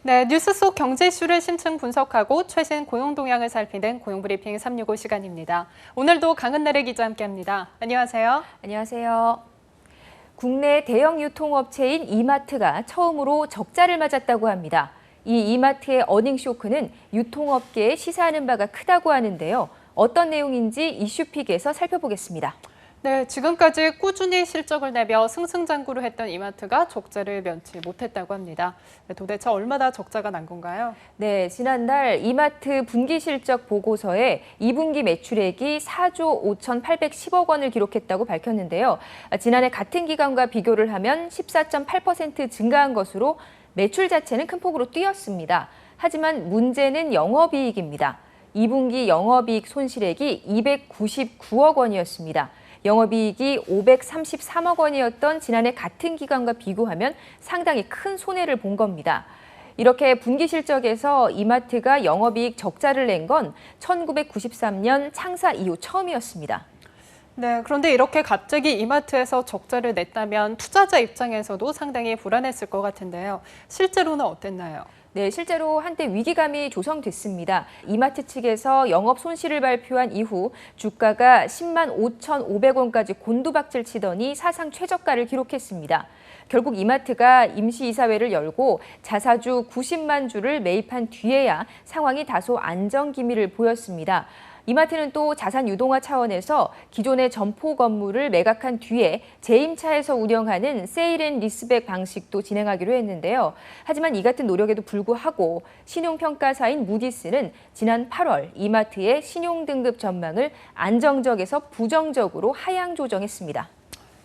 네, 뉴스 속 경제 이슈를 심층 분석하고 최신 고용 동향을 살피는 고용브리핑 365 시간입니다. 오늘도 강은나래 기자 함께합니다. 안녕하세요. 안녕하세요. 국내 대형 유통업체인 이마트가 처음으로 적자를 맞았다고 합니다. 이 이마트의 어닝 쇼크는 유통업계에 시사하는 바가 크다고 하는데요. 어떤 내용인지 이슈픽에서 살펴보겠습니다. 네, 지금까지 꾸준히 실적을 내며 승승장구를 했던 이마트가 적자를 면치 못했다고 합니다. 네, 도대체 얼마나 적자가 난 건가요? 네, 지난달 이마트 분기 실적 보고서에 2분기 매출액이 4조 5,810억 원을 기록했다고 밝혔는데요. 지난해 같은 기간과 비교를 하면 14.8% 증가한 것으로 매출 자체는 큰 폭으로 뛰었습니다. 하지만 문제는 영업이익입니다. 2분기 영업이익 손실액이 299억 원이었습니다. 영업이익이 533억 원이었던 지난해 같은 기간과 비교하면 상당히 큰 손해를 본 겁니다. 이렇게 분기 실적에서 이마트가 영업이익 적자를 낸 건 1993년 창사 이후 처음이었습니다. 네, 그런데 이렇게 갑자기 이마트에서 적자를 냈다면 투자자 입장에서도 상당히 불안했을 것 같은데요. 실제로는 어땠나요? 네, 실제로 한때 위기감이 조성됐습니다. 이마트 측에서 영업 손실을 발표한 이후 주가가 10만 5,500원까지 곤두박질 치더니 사상 최저가를 기록했습니다. 결국 이마트가 임시이사회를 열고 자사주 90만 주를 매입한 뒤에야 상황이 다소 안정 기미를 보였습니다. 이마트는 또 자산 유동화 차원에서 기존의 점포 건물을 매각한 뒤에 재임차해서 운영하는 세일앤리스백 방식도 진행하기로 했는데요. 하지만 이 같은 노력에도 불구하고 신용평가사인 무디스는 지난 8월 이마트의 신용등급 전망을 안정적에서 부정적으로 하향 조정했습니다.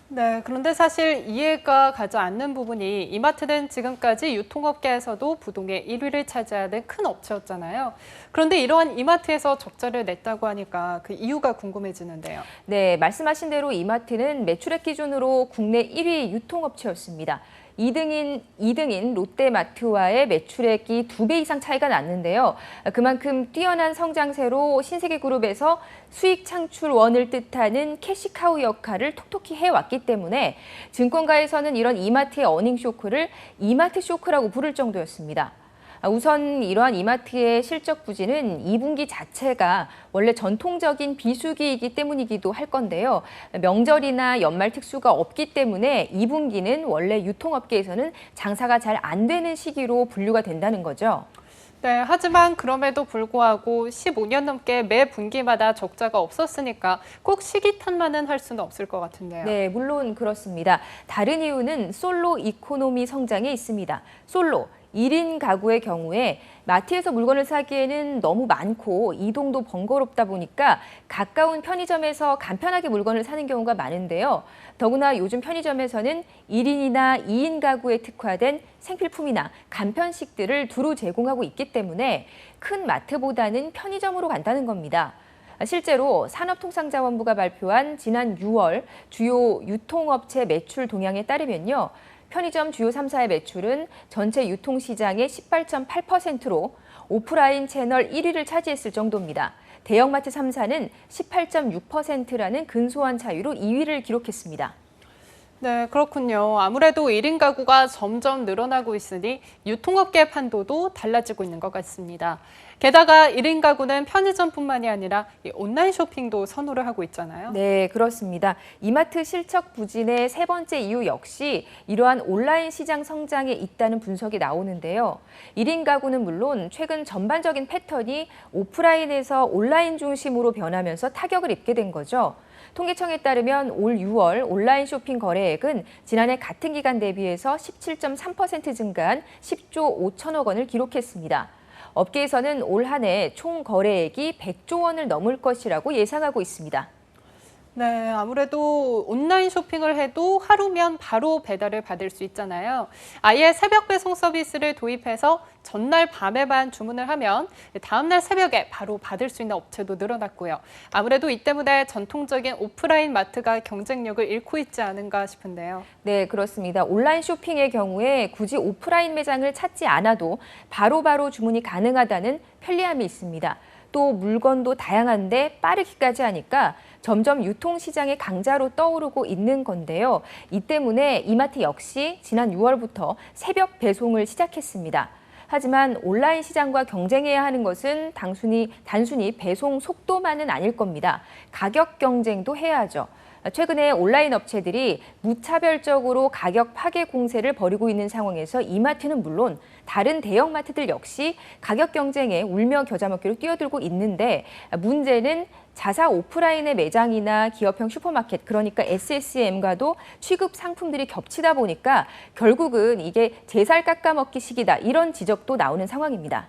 네, 그런데 사실 이해가 가지 않는 부분이 이마트는 지금까지 유통업계에서도 부동의 1위를 차지하는 큰 업체였잖아요. 그런데 이러한 이마트에서 적자를 냈다고 하니까 그 이유가 궁금해지는데요. 네, 말씀하신 대로 이마트는 매출액 기준으로 국내 1위 유통업체였습니다. 2등인 롯데마트와의 매출액이 2배 이상 차이가 났는데요. 그만큼 뛰어난 성장세로 신세계그룹에서 수익 창출원을 뜻하는 캐시카우 역할을 톡톡히 해왔기 때문에 증권가에서는 이런 이마트의 어닝 쇼크를 이마트 쇼크라고 부를 정도였습니다. 우선 이러한 이마트의 실적 부진은 2분기 자체가 원래 전통적인 비수기이기 때문이기도 할 건데요. 명절이나 연말 특수가 없기 때문에 2분기는 원래 유통업계에서는 장사가 잘 안 되는 시기로 분류가 된다는 거죠. 네, 하지만 그럼에도 불구하고 15년 넘게 매 분기마다 적자가 없었으니까 꼭 시기 탓만은 할 수는 없을 것 같은데요. 네, 물론 그렇습니다. 다른 이유는 솔로 이코노미 성장에 있습니다. 솔로 1인 가구의 경우에 마트에서 물건을 사기에는 너무 많고 이동도 번거롭다 보니까 가까운 편의점에서 간편하게 물건을 사는 경우가 많은데요. 더구나 요즘 편의점에서는 1인이나 2인 가구에 특화된 생필품이나 간편식들을 두루 제공하고 있기 때문에 큰 마트보다는 편의점으로 간다는 겁니다. 실제로 산업통상자원부가 발표한 지난 6월 주요 유통업체 매출 동향에 따르면요. 편의점 주요 3사의 매출은 전체 유통시장의 18.8%로 오프라인 채널 1위를 차지했을 정도입니다. 대형마트 3사는 18.6%라는 근소한 차이로 2위를 기록했습니다. 네, 그렇군요. 아무래도 1인 가구가 점점 늘어나고 있으니 유통업계 판도도 달라지고 있는 것 같습니다. 게다가 1인 가구는 편의점뿐만이 아니라 온라인 쇼핑도 선호를 하고 있잖아요. 네, 그렇습니다. 이마트 실적 부진의 세 번째 이유 역시 이러한 온라인 시장 성장에 있다는 분석이 나오는데요. 1인 가구는 물론 최근 전반적인 패턴이 오프라인에서 온라인 중심으로 변하면서 타격을 입게 된 거죠. 통계청에 따르면 올 6월 온라인 쇼핑 거래액은 지난해 같은 기간 대비해서 17.3% 증가한 10조 5천억 원을 기록했습니다. 업계에서는 올 한 해 총 거래액이 100조 원을 넘을 것이라고 예상하고 있습니다. 네, 아무래도 온라인 쇼핑을 해도 하루면 바로 배달을 받을 수 있잖아요. 아예 새벽 배송 서비스를 도입해서 전날 밤에만 주문을 하면 다음날 새벽에 바로 받을 수 있는 업체도 늘어났고요. 아무래도 이 때문에 전통적인 오프라인 마트가 경쟁력을 잃고 있지 않은가 싶은데요. 네, 그렇습니다. 온라인 쇼핑의 경우에 굳이 오프라인 매장을 찾지 않아도 바로바로 주문이 가능하다는 편리함이 있습니다. 또 물건도 다양한데 빠르기까지 하니까 점점 유통시장의 강자로 떠오르고 있는 건데요. 이 때문에 이마트 역시 지난 6월부터 새벽 배송을 시작했습니다. 하지만 온라인 시장과 경쟁해야 하는 것은 단순히 배송 속도만은 아닐 겁니다. 가격 경쟁도 해야죠. 최근에 온라인 업체들이 무차별적으로 가격 파괴 공세를 벌이고 있는 상황에서 이마트는 물론 다른 대형마트들 역시 가격 경쟁에 울며 겨자 먹기로 뛰어들고 있는데, 문제는 자사 오프라인의 매장이나 기업형 슈퍼마켓, 그러니까 SSM과도 취급 상품들이 겹치다 보니까 결국은 이게 제 살 깎아먹기 시기다, 이런 지적도 나오는 상황입니다.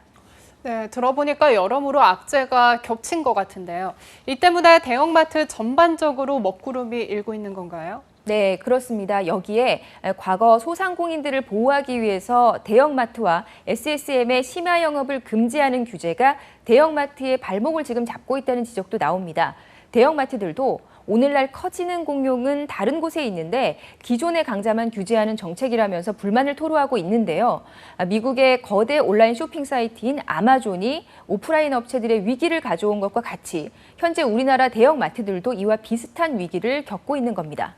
네, 들어보니까 여러모로 악재가 겹친 것 같은데요. 이 때문에 대형마트 전반적으로 먹구름이 일고 있는 건가요? 네, 그렇습니다. 여기에 과거 소상공인들을 보호하기 위해서 대형마트와 SSM의 심야 영업을 금지하는 규제가 대형마트의 발목을 지금 잡고 있다는 지적도 나옵니다. 대형마트들도 오늘날 커지는 공룡은 다른 곳에 있는데 기존의 강자만 규제하는 정책이라면서 불만을 토로하고 있는데요. 미국의 거대 온라인 쇼핑 사이트인 아마존이 오프라인 업체들의 위기를 가져온 것과 같이 현재 우리나라 대형마트들도 이와 비슷한 위기를 겪고 있는 겁니다.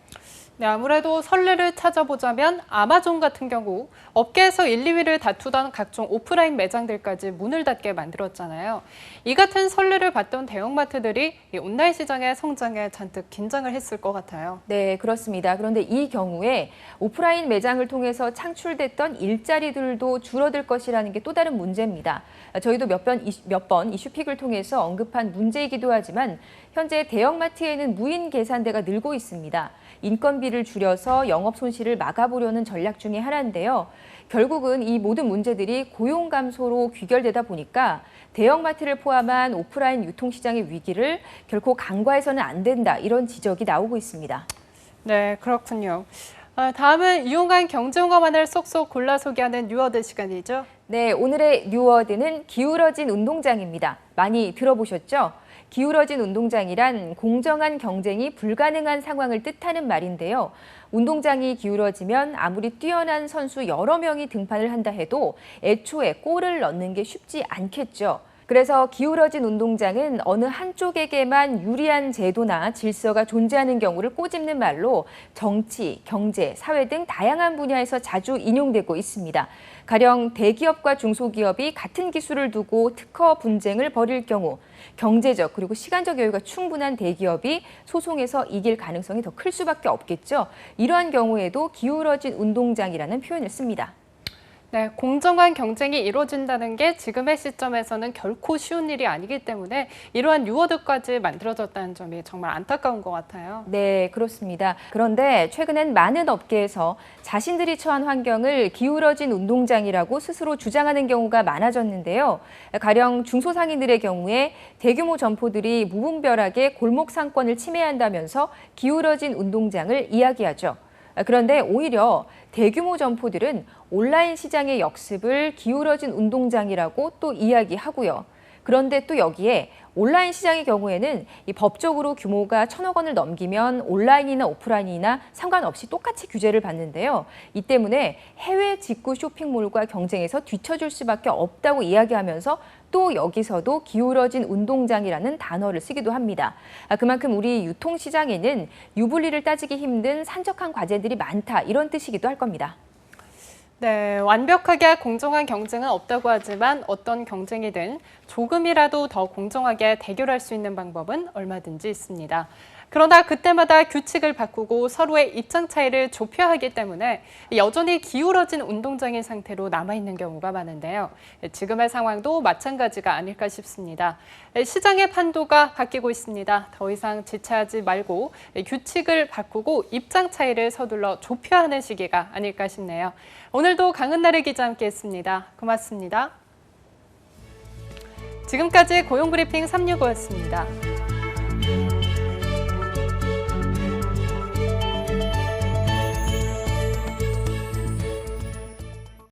네, 아무래도 선례를 찾아보자면 아마존 같은 경우 업계에서 1, 2위를 다투던 각종 오프라인 매장들까지 문을 닫게 만들었잖아요. 이 같은 선례를 봤던 대형마트들이 이 온라인 시장의 성장에 잔뜩 긴장을 했을 것 같아요. 네, 그렇습니다. 그런데 이 경우에 오프라인 매장을 통해서 창출됐던 일자리들도 줄어들 것이라는 게 또 다른 문제입니다. 저희도 몇 번 이슈픽을 통해서 언급한 문제이기도 하지만 현재 대형마트에는 무인 계산대가 늘고 있습니다. 인건비를 줄여서 영업 손실을 막아보려는 전략 중에 하나인데요. 결국은 이 모든 문제들이 고용 감소로 귀결되다 보니까 대형마트를 포함한 오프라인 유통시장의 위기를 결코 간과해서는 안 된다, 이런 지적이 나오고 있습니다. 네, 그렇군요. 다음은 유용한 경제용어만을 쏙쏙 골라 소개하는 뉴워드 시간이죠. 네, 오늘의 뉴워드는 기울어진 운동장입니다. 많이 들어보셨죠? 기울어진 운동장이란 공정한 경쟁이 불가능한 상황을 뜻하는 말인데요. 운동장이 기울어지면 아무리 뛰어난 선수 여러 명이 등판을 한다 해도 애초에 골을 넣는 게 쉽지 않겠죠. 그래서 기울어진 운동장은 어느 한쪽에게만 유리한 제도나 질서가 존재하는 경우를 꼬집는 말로 정치, 경제, 사회 등 다양한 분야에서 자주 인용되고 있습니다. 가령 대기업과 중소기업이 같은 기술을 두고 특허 분쟁을 벌일 경우 경제적 그리고 시간적 여유가 충분한 대기업이 소송에서 이길 가능성이 더 클 수밖에 없겠죠. 이러한 경우에도 기울어진 운동장이라는 표현을 씁니다. 네, 공정한 경쟁이 이루어진다는 게 지금의 시점에서는 결코 쉬운 일이 아니기 때문에 이러한 뉴워드까지 만들어졌다는 점이 정말 안타까운 것 같아요. 네, 그렇습니다. 그런데 최근엔 많은 업계에서 자신들이 처한 환경을 기울어진 운동장이라고 스스로 주장하는 경우가 많아졌는데요. 가령 중소상인들의 경우에 대규모 점포들이 무분별하게 골목 상권을 침해한다면서 기울어진 운동장을 이야기하죠. 그런데 오히려 대규모 점포들은 온라인 시장의 역습을 기울어진 운동장이라고 또 이야기하고요. 그런데 또 여기에 온라인 시장의 경우에는 이 법적으로 규모가 1,000억 원을 넘기면 온라인이나 오프라인이나 상관없이 똑같이 규제를 받는데요. 이 때문에 해외 직구 쇼핑몰과 경쟁에서 뒤처질 수밖에 없다고 이야기하면서 또 여기서도 기울어진 운동장이라는 단어를 쓰기도 합니다. 그만큼 우리 유통시장에는 유불리를 따지기 힘든 산적한 과제들이 많다, 이런 뜻이기도 할 겁니다. 네, 완벽하게 공정한 경쟁은 없다고 하지만 어떤 경쟁이든 조금이라도 더 공정하게 대결할 수 있는 방법은 얼마든지 있습니다. 그러나 그때마다 규칙을 바꾸고 서로의 입장 차이를 좁혀야 하기 때문에 여전히 기울어진 운동장인 상태로 남아있는 경우가 많은데요. 지금의 상황도 마찬가지가 아닐까 싶습니다. 시장의 판도가 바뀌고 있습니다. 더 이상 지체하지 말고 규칙을 바꾸고 입장 차이를 서둘러 좁혀야 하는 시기가 아닐까 싶네요. 오늘도 강은나래 기자 함께했습니다. 고맙습니다. 지금까지 고용브리핑 365였습니다.